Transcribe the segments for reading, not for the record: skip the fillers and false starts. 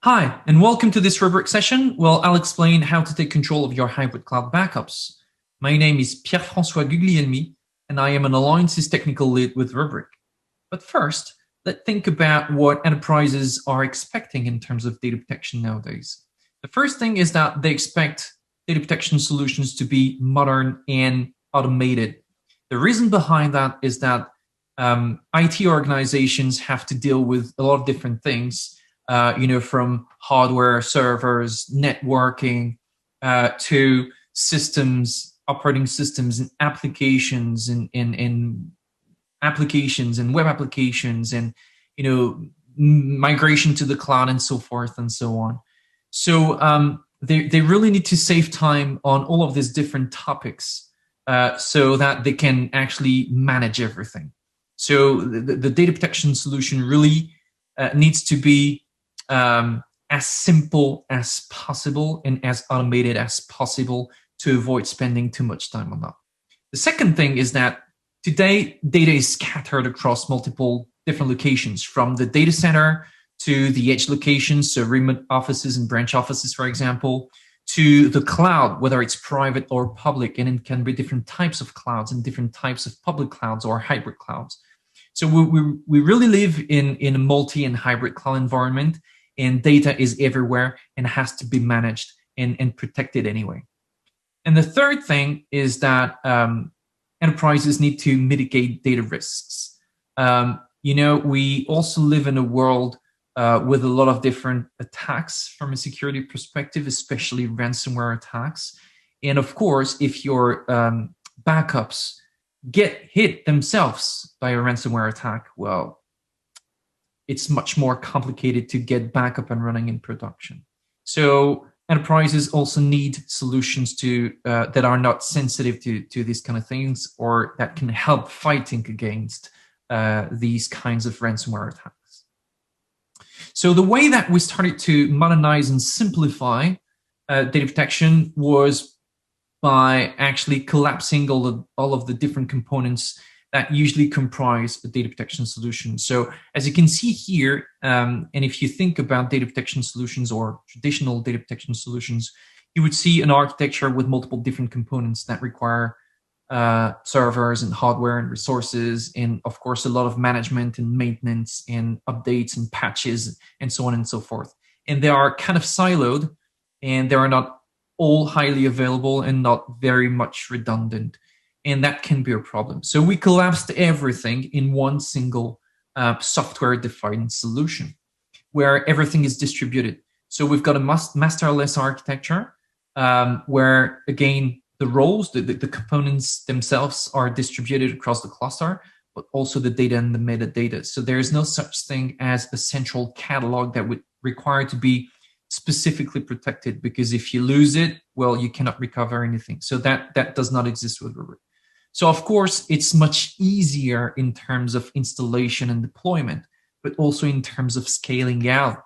Hi, and welcome to this Rubrik session. Well, I'll explain how to take control of your hybrid cloud backups. My name is Pierre-François Guglielmi, and I am an Alliances Technical Lead with Rubrik. But first, let's think about what enterprises are expecting in terms of data protection nowadays. The first thing is that they expect data protection solutions to be modern and automated. The reason behind that is that IT organizations have to deal with a lot of different things, from hardware, servers, networking, to systems, operating systems, and applications, and applications and web applications, and migration to the cloud, and so forth and so on. So they really need to save time on all of these different topics so that they can actually manage everything. So the data protection solution really needs to be as simple as possible and as automated as possible to avoid spending too much time on that. The second thing is that today data is scattered across multiple different locations, from the data center to the edge locations, so remote offices and branch offices, for example, to the cloud, whether it's private or public, and it can be different types of clouds and different types of public clouds or hybrid clouds. So we really live in a multi and hybrid cloud environment, and data is everywhere and has to be managed and protected anyway. And the third thing is that enterprises need to mitigate data risks. We also live in a world with a lot of different attacks from a security perspective, especially ransomware attacks. And of course, if your backups get hit themselves by a ransomware attack, well, it's much more complicated to get back up and running in production. So enterprises also need solutions that are not sensitive to these kind of things, or that can help fighting against these kinds of ransomware attacks. So the way that we started to modernize and simplify data protection was by actually collapsing all of the different components that usually comprise a data protection solution. So as you can see here, and if you think about data protection solutions or traditional data protection solutions, you would see an architecture with multiple different components that require servers and hardware and resources, and of course a lot of management and maintenance and updates and patches and so on and so forth. And they are kind of siloed, and they are not all highly available and not very much redundant. And that can be a problem. So we collapsed everything in one single software-defined solution where everything is distributed. So we've got a masterless architecture where, again, the roles, the components themselves are distributed across the cluster, but also the data and the metadata. So there is no such thing as a central catalog that would require to be specifically protected, because if you lose it, well, you cannot recover anything. So that does not exist with Rubrik. So of course, it's much easier in terms of installation and deployment, but also in terms of scaling out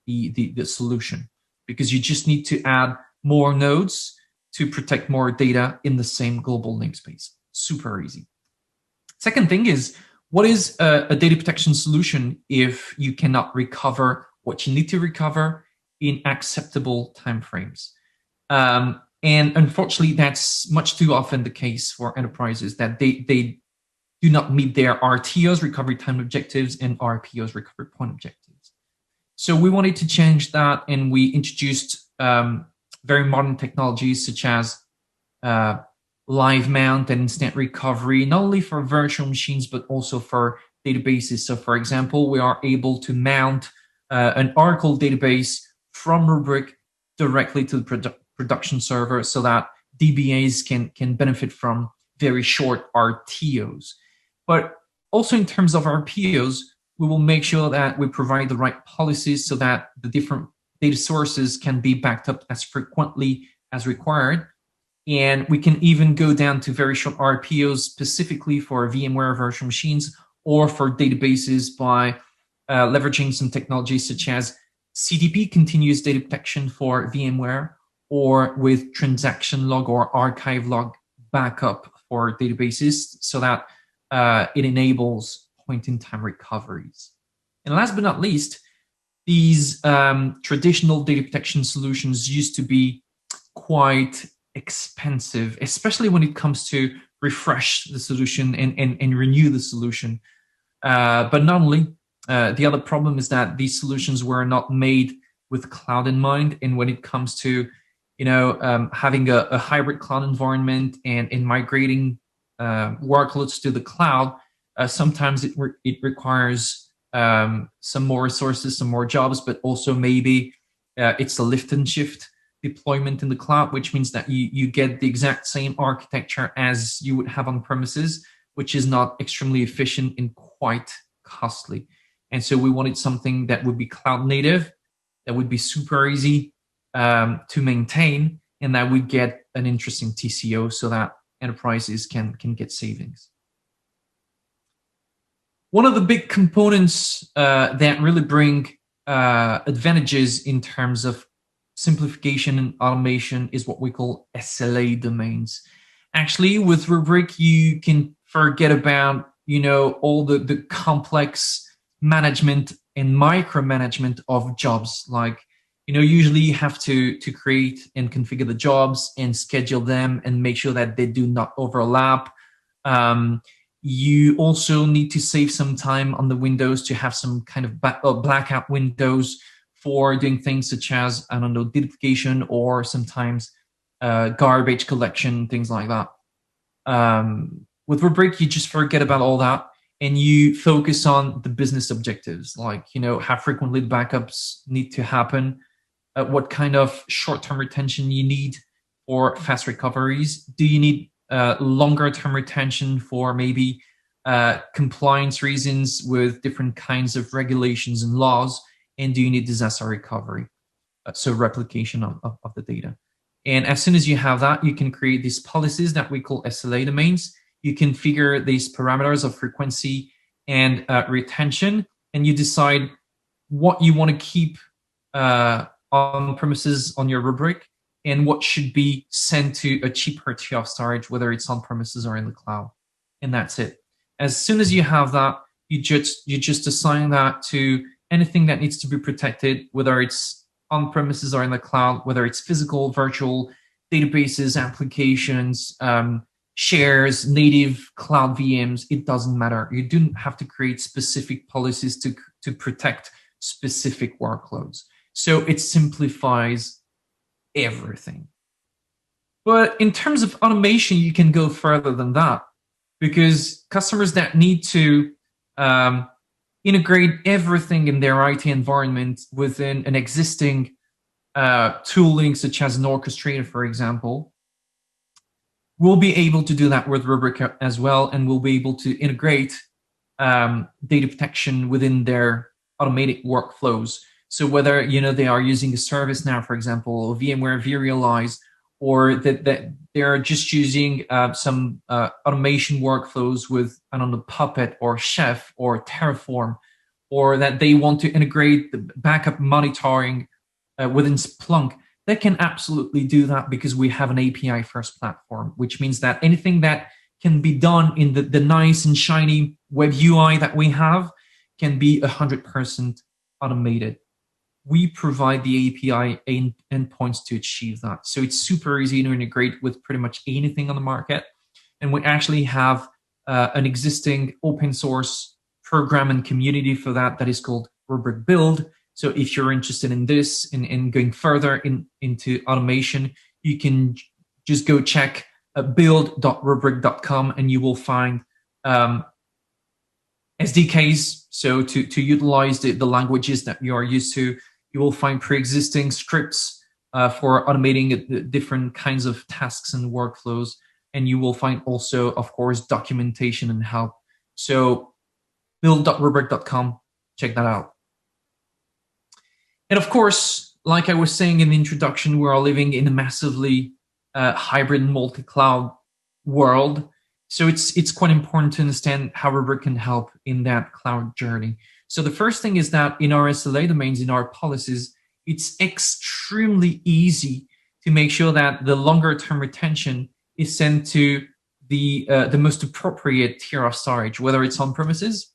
the solution, because you just need to add more nodes to protect more data in the same global namespace. Super easy. Second thing is, what is a data protection solution if you cannot recover what you need to recover in acceptable timeframes? And unfortunately, that's much too often the case for enterprises, that they do not meet their RTOs, recovery time objectives, and RPOs, recovery point objectives. So we wanted to change that, and we introduced very modern technologies such as live mount and instant recovery, not only for virtual machines, but also for databases. So for example, we are able to mount an Oracle database from Rubrik directly to the production server, so that DBAs can benefit from very short RTOs. But also in terms of RPOs, we will make sure that we provide the right policies so that the different data sources can be backed up as frequently as required. And we can even go down to very short RPOs specifically for VMware virtual machines or for databases by leveraging some technologies such as CDP, continuous data protection for VMware, or with transaction log or archive log backup for databases, so that it enables point-in-time recoveries. And last but not least, these traditional data protection solutions used to be quite expensive, especially when it comes to refresh the solution and renew the solution. But not only, the other problem is that these solutions were not made with cloud in mind. And when it comes to, having a hybrid cloud environment and in migrating workloads to the cloud, sometimes it requires some more resources, some more jobs, but also maybe it's a lift and shift deployment in the cloud, which means that you get the exact same architecture as you would have on premises, which is not extremely efficient and quite costly. And so we wanted something that would be cloud native, that would be super easy to maintain, and that would get an interesting TCO so that enterprises can get savings. One of the big components that really bring advantages in terms of simplification and automation is what we call SLA domains. Actually, with Rubrik, you can forget about all the complex management and micromanagement of jobs. Like, usually you have to create and configure the jobs and schedule them and make sure that they do not overlap. You also need to save some time on the windows to have some kind of blackout windows for doing things such as, duplication or sometimes garbage collection, things like that. With Rubrik, you just forget about all that and you focus on the business objectives, like, how frequently the backups need to happen, what kind of short-term retention you need for fast recoveries. Do you need longer-term retention for maybe compliance reasons with different kinds of regulations and laws? And do you need disaster recovery? So replication of the data. And as soon as you have that, you can create these policies that we call SLA domains. You configure these parameters of frequency and retention, and you decide what you want to keep on premises on your Rubrik and what should be sent to a cheaper tier of storage, whether it's on premises or in the cloud. And that's it. As soon as you have that, you just assign that to anything that needs to be protected, whether it's on premises or in the cloud, whether it's physical, virtual, databases, applications, shares, native cloud VMs, it doesn't matter. You don't have to create specific policies to protect specific workloads. So it simplifies everything. But in terms of automation, you can go further than that, because customers that need to integrate everything in their IT environment within an existing tooling, such as an orchestrator, for example, will be able to do that with Rubrik as well, and will be able to integrate data protection within their automated workflows. So whether they are using a service now, for example, or VMware vRealize, or that they're just using some automation workflows with, Puppet or Chef or Terraform, or that they want to integrate the backup monitoring within Splunk, they can absolutely do that because we have an API-first platform, which means that anything that can be done in the nice and shiny web UI that we have can be 100% automated. We provide the API endpoints to achieve that. So it's super easy to integrate with pretty much anything on the market. And we actually have an existing open source program and community for that is called Rubrik Build. So if you're interested in this and in going further into automation, you can just go check build.rubrik.com and you will find SDKs. So to utilize the languages that you are used to, you will find pre-existing scripts for automating different kinds of tasks and workflows. And you will find also, of course, documentation and help. So build.rubrik.com, check that out. And of course, like I was saying in the introduction, we are living in a massively hybrid multi-cloud world. So it's quite important to understand how Rubrik can help in that cloud journey. So the first thing is that in our SLA domains, in our policies, it's extremely easy to make sure that the longer term retention is sent to the most appropriate tier of storage, whether it's on premises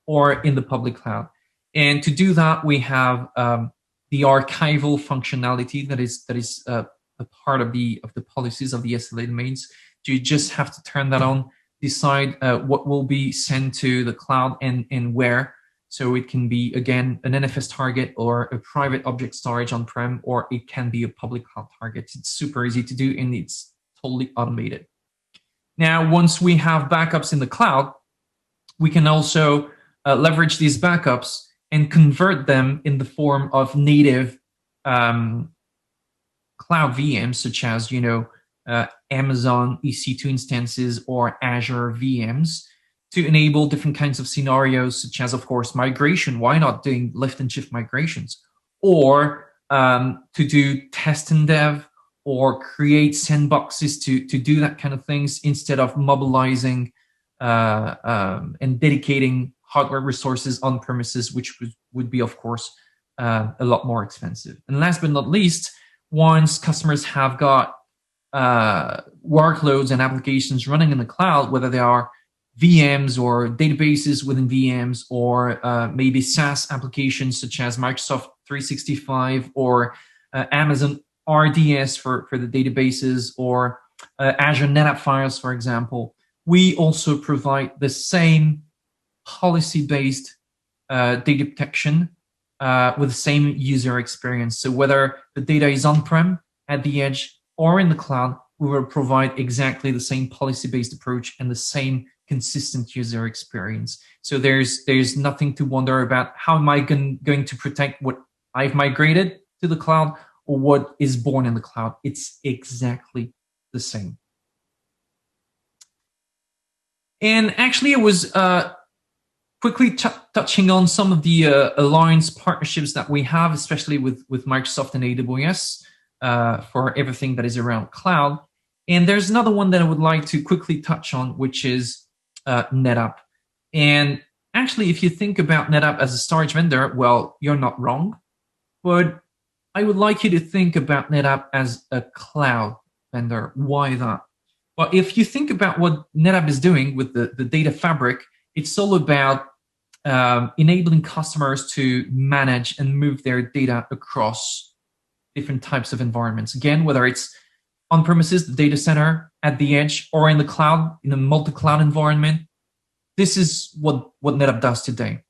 or in the public cloud. And to do that, we have the archival functionality that is a part of the policies of the SLA domains. You just have to turn that on, decide what will be sent to the cloud and where. So it can be, again, an NFS target or a private object storage on-prem, or it can be a public cloud target. It's super easy to do, and it's totally automated. Now, once we have backups in the cloud, we can also leverage these backups and convert them in the form of native cloud VMs, such as, Amazon EC2 instances or Azure VMs, to enable different kinds of scenarios, such as, of course, migration. Why not doing lift and shift migrations? Or to do test and dev, or create sandboxes to do that kind of things, instead of mobilizing and dedicating hardware resources on premises, which would be, of course, a lot more expensive. And last but not least, once customers have got workloads and applications running in the cloud, whether they are VMs or databases within VMs, or maybe SaaS applications such as Microsoft 365 or Amazon RDS for the databases, or Azure NetApp Files, for example, we also provide the same policy-based data protection with the same user experience. So whether the data is on-prem, at the edge, or in the cloud, we will provide exactly the same policy-based approach and the same consistent user experience. So there's nothing to wonder about. How am I going to protect what I've migrated to the cloud, or what is born in the cloud? It's exactly the same. And actually, I was quickly touching on some of the alliance partnerships that we have, especially with Microsoft and AWS for everything that is around cloud. And there's another one that I would like to quickly touch on, which is NetApp. And actually, if you think about NetApp as a storage vendor, well, you're not wrong. But I would like you to think about NetApp as a cloud vendor. Why that? Well, if you think about what NetApp is doing with the data fabric, it's all about enabling customers to manage and move their data across different types of environments. Again, whether it's on premises, the data center, at the edge, or in the cloud, in a multi-cloud environment, this is what NetApp does today.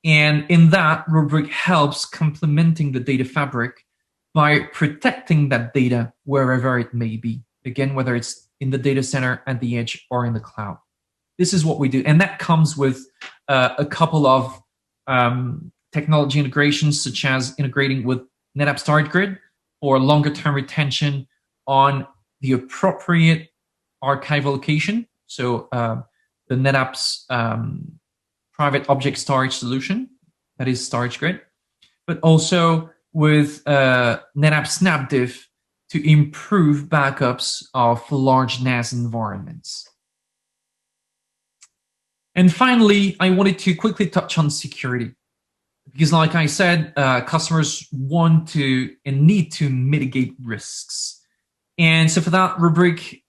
And in that, Rubrik helps complementing the data fabric by protecting that data wherever it may be. Again, whether it's in the data center, at the edge, or in the cloud. This is what we do. And that comes with a couple of technology integrations, such as integrating with NetApp Storage Grid for longer-term retention on the appropriate archival location. So the NetApp's private object storage solution, that is Storage Grid, but also with NetApp SnapDiff to improve backups of large NAS environments. And finally, I wanted to quickly touch on security, because like I said, customers want to and need to mitigate risks. And so for that, Rubrik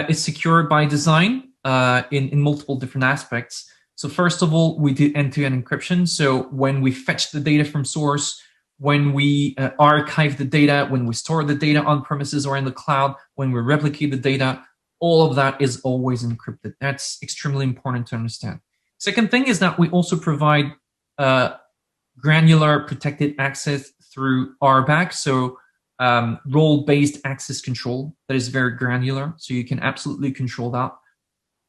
is secure by design in multiple different aspects. So first of all, we do end-to-end encryption. So when we fetch the data from source, when we archive the data, when we store the data on premises or in the cloud, when we replicate the data, all of that is always encrypted. That's extremely important to understand. Second thing is that we also provide granular protected access through RBAC. So role-based access control that is very granular. So you can absolutely control that.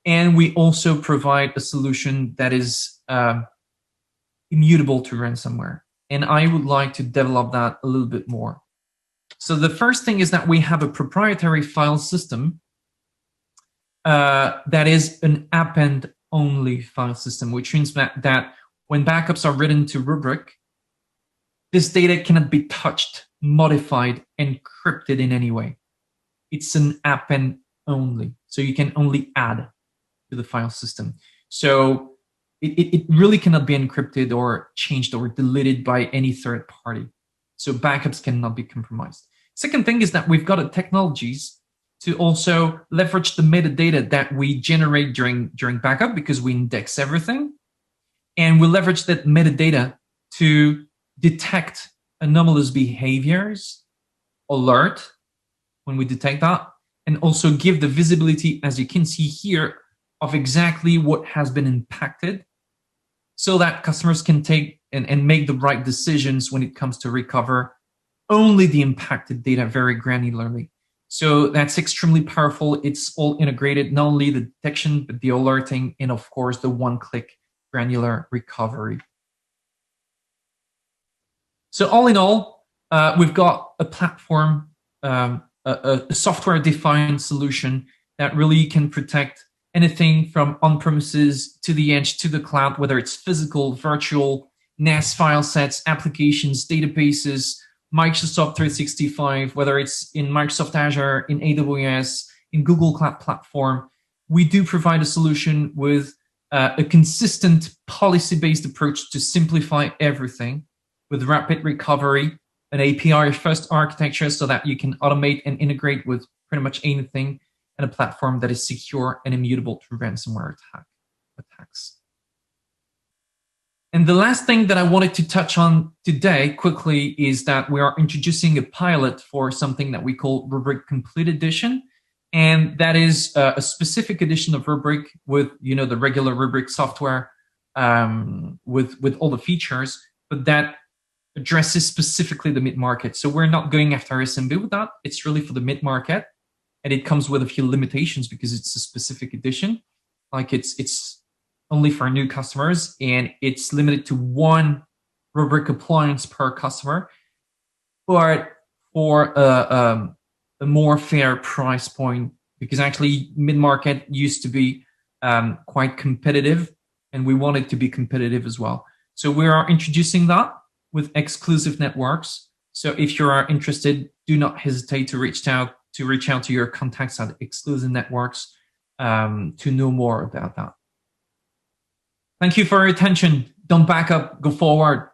And we also provide a solution that is immutable to ransomware. And I would like to develop that a little bit more. So the first thing is that we have a proprietary file system that is an append-only file system, which means that when backups are written to Rubrik, this data cannot be touched, modified, encrypted in any way. It's an append only, so you can only add to the file system. So it really cannot be encrypted or changed or deleted by any third party. So backups cannot be compromised. Second thing is that we've got technologies to also leverage the metadata that we generate during backup, because we index everything. And we leverage that metadata to detect anomalous behaviors, alert when we detect that, and also give the visibility, as you can see here, of exactly what has been impacted, so that customers can take and make the right decisions when it comes to recover only the impacted data very granularly. So that's extremely powerful. It's all integrated, not only the detection, but the alerting, and of course, the one-click granular recovery. So all in all, we've got a platform, a software-defined solution that really can protect anything from on-premises to the edge to the cloud, whether it's physical, virtual, NAS file sets, applications, databases, Microsoft 365, whether it's in Microsoft Azure, in AWS, in Google Cloud Platform. We do provide a solution with a consistent policy-based approach to simplify everything, with rapid recovery, an API-first architecture so that you can automate and integrate with pretty much anything, and a platform that is secure and immutable to ransomware attacks. And the last thing that I wanted to touch on today quickly is that we are introducing a pilot for something that we call Rubrik Complete Edition. And that is a specific edition of Rubrik with, the regular Rubrik software with all the features, but that addresses specifically the mid-market. So we're not going after SMB with that. It's really for the mid-market. And it comes with a few limitations because it's a specific edition. Like it's only for new customers, and it's limited to one Rubrik appliance per customer. But for a more fair price point, because actually mid-market used to be quite competitive, and we want it to be competitive as well. So we are introducing that with exclusive networks. So if you are interested, do not hesitate to reach out to your contacts at exclusive networks to know more about that. Thank you for your attention. Don't back up, go forward.